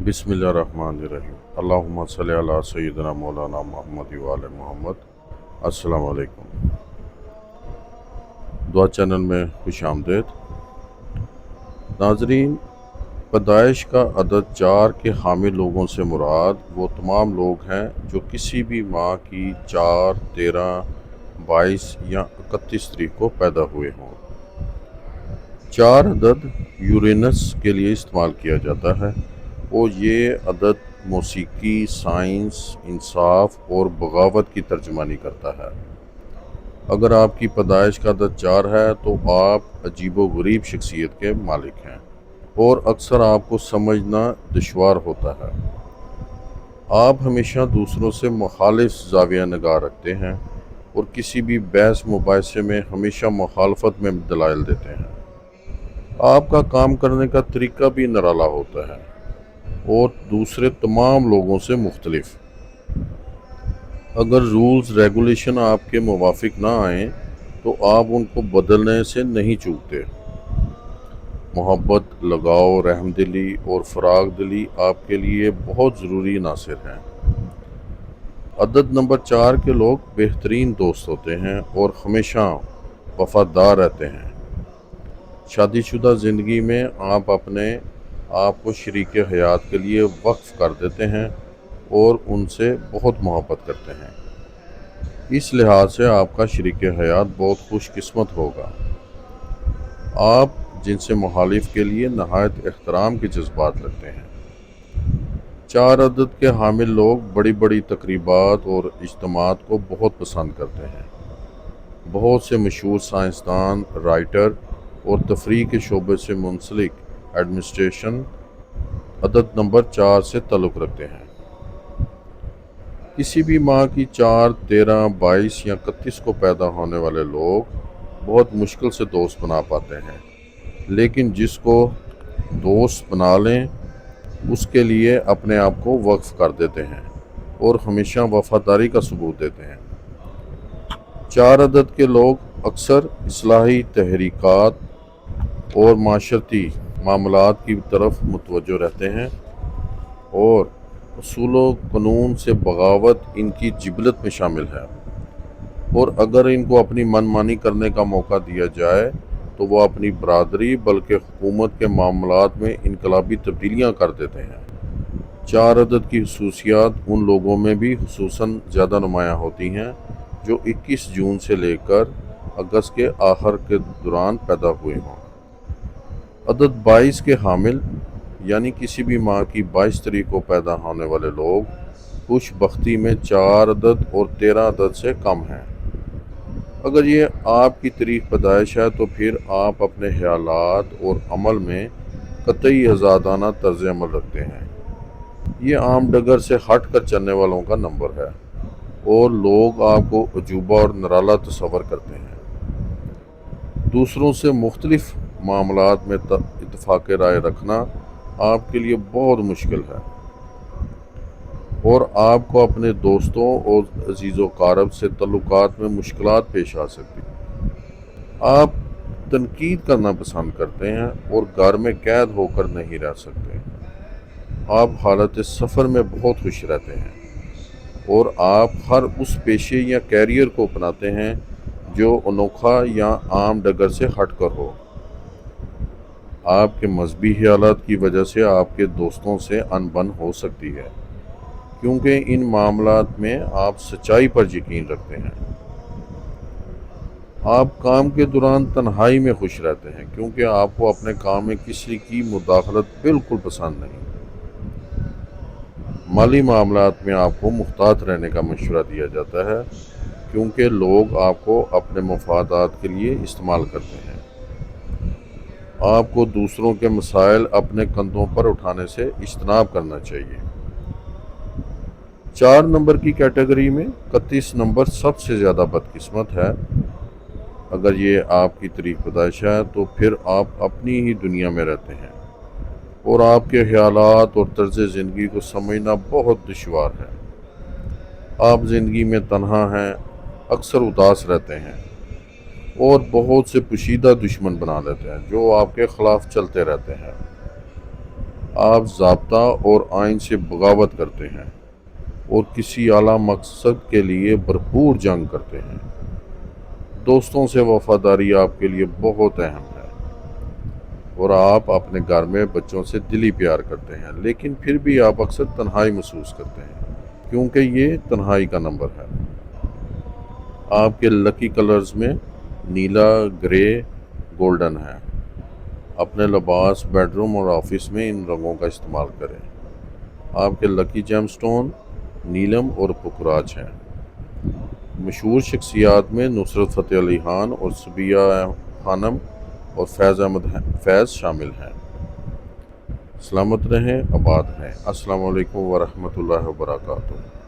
बिस्मिल्लाहिर्रहमानिर्रहीम। अल्लाहुम्मा सल्ली अला सय्यिदना मौलाना मोहम्मद व आले मोहम्मद। अस्सलाम वालेकुम। दुआ चैनल में खुश आमदेद। नाजरीन, पैदाइश का अदद 4 के हामिल लोगों से मुराद वो तमाम लोग हैं जो किसी भी माह की 4, 13, 22 या 31 तारीख को पैदा हुए हों। 4 अदद यूरेनस के लिए इस्तेमाल किया जाता है और ये अदद मौसीकी, साइंस, इंसाफ और बगावत की तर्जमानी करता है। अगर आपकी पैदाइश का अदद 4 है तो आप अजीबो-गरीब शख्सियत के मालिक हैं और अक्सर आपको समझना दुश्वार होता है। आप हमेशा दूसरों से मुखालिफ ज़ाविया निगाह रखते हैं और किसी भी बहस मुबाहिसे में हमेशा मुखालफत में दलाइल देते हैं। आपका काम करने का तरीका भी निराला होता है और दूसरे तमाम लोगों से मुख्तलिफ। अगर रूल्स रेगुलेशन आपके मुवाफिक ना आए तो आप उनको बदलने से नहीं चूकते। मोहब्बत, लगाव, रहमदिली और फराग दिली आपके लिए बहुत ज़रूरी अनासिर हैं। अदद नंबर 4 के लोग बेहतरीन दोस्त होते हैं और हमेशा वफादार रहते हैं। शादीशुदा ज़िंदगी में आप अपने आप को शरीक हयात के लिए वक्फ कर देते हैं और उनसे बहुत मोहब्बत करते हैं। इस लिहाज से आपका शरीक हयात बहुत खुशकिस्मत होगा। आप जिनसे मुखालिफ के लिए नहायत एहतराम के जज्बात रखते हैं। 4 अदद के हामिल लोग बड़ी बड़ी तकरीबात और इज्तिमात को बहुत पसंद करते हैं। बहुत से मशहूर साइंसदान, राइटर और तफरीह के शोबे से मुंसलिक एडमिनिस्ट्रेशन अदद नंबर 4 से ताल्लुक़ रखते हैं। किसी भी माह की 4, 13, 22 या 31 को पैदा होने वाले लोग बहुत मुश्किल से दोस्त बना पाते हैं, लेकिन जिसको दोस्त बना लें उसके लिए अपने आप को वक्फ कर देते हैं और हमेशा वफादारी का सबूत देते हैं। 4 अदद के लोग अक्सर इस्लाही तहरीकात और माशरती मामलात की तरफ मुतवज्जो रहते हैं और उसूलों कानून से बगावत इनकी जिबलत में शामिल है और अगर इनको अपनी मनमानी करने का मौका दिया जाए तो वो अपनी बरादरी बल्कि हुकूमत के मामलात में इनकलाबी तब्दीलियाँ कर देते हैं। 4 अदद की खसूसियात उन लोगों में भी खुसूसन ज़्यादा नुमायाँ होती हैं जो 21 जून से लेकर अगस्त के आखिर के दौरान पैदा हुए हों। अदद 22 के हामिल यानी किसी भी माह की 22 तारीख को पैदा होने वाले लोग खुशबख्ती में 4 अदद और 13 अदद से कम हैं। अगर ये आपकी तारीख पैदाइश है तो फिर आप अपने ख्यालात और अमल में कतई आज़ादाना तर्ज अमल रखते हैं। ये आम डगर से हट कर चलने वालों का नंबर है और लोग आपको अजूबा और निराला तस्वर करते हैं। दूसरों से मुख्तलिफ मामलात में इत्तफाक राय रखना आपके लिए बहुत मुश्किल है और आपको अपने दोस्तों और अजीज़ो कारब से तल्लुकात में मुश्किलात पेश आ सकती हैं। आप तनकीद करना पसंद करते हैं और घर में कैद होकर नहीं रह सकते। आप हालत सफ़र में बहुत खुश रहते हैं और आप हर उस पेशे या कैरियर को अपनाते हैं जो अनोखा या आम डगर से हट कर हो। आपके मजहबी ख्यालात की वजह से आपके दोस्तों से अनबन हो सकती है क्योंकि इन मामलात में आप सच्चाई पर यकीन रखते हैं। आप काम के दौरान तन्हाई में खुश रहते हैं क्योंकि आपको अपने काम में किसी की मुदाखलत बिल्कुल पसंद नहीं। माली मामलात में आपको मुख्तात रहने का मशवरा दिया जाता है क्योंकि लोग आपको अपने मफादात के लिए इस्तेमाल करते हैं। आपको दूसरों के मसाइल अपने कंधों पर उठाने से इज्तनाब करना चाहिए। 4 नंबर की कैटेगरी में 31 नंबर सबसे ज़्यादा बदकिस्मत है। अगर ये आपकी तारीख पैदाइश है तो फिर आप अपनी ही दुनिया में रहते हैं और आपके ख्यालात और तर्ज ज़िंदगी को समझना बहुत दुश्वार है। आप ज़िंदगी में तन्हा हैं, अक्सर उदास रहते हैं और बहुत से पोशीदा दुश्मन बना लेते हैं जो आपके ख़िलाफ़ चलते रहते हैं। آپ ضابطہ اور آئین سے بغاوت کرتے ہیں اور کسی اعلیٰ مقصد کے لیے بھرپور جنگ کرتے ہیں۔ دوستوں سے وفاداری آپ کے لیے بہت اہم ہے اور آپ اپنے گھر میں بچوں سے دلی پیار کرتے ہیں، لیکن پھر بھی آپ اکثر تنہائی محسوس کرتے ہیں کیونکہ یہ تنہائی کا نمبر ہے۔ آپ کے لکی کلرز میں نیلا، گرے، گولڈن ہے۔ اپنے لباس، بیڈ روم اور آفس میں ان رنگوں کا استعمال کریں۔ آپ کے لکی جیم سٹون نیلم اور پکراج ہیں۔ مشہور شخصیات میں نصرت فتح علی خان اور صبیہ خانم اور فیض احمد فیض شامل ہیں۔ سلامت رہیں، آباد رہیں۔ السلام علیکم ورحمۃ اللہ وبرکاتہ۔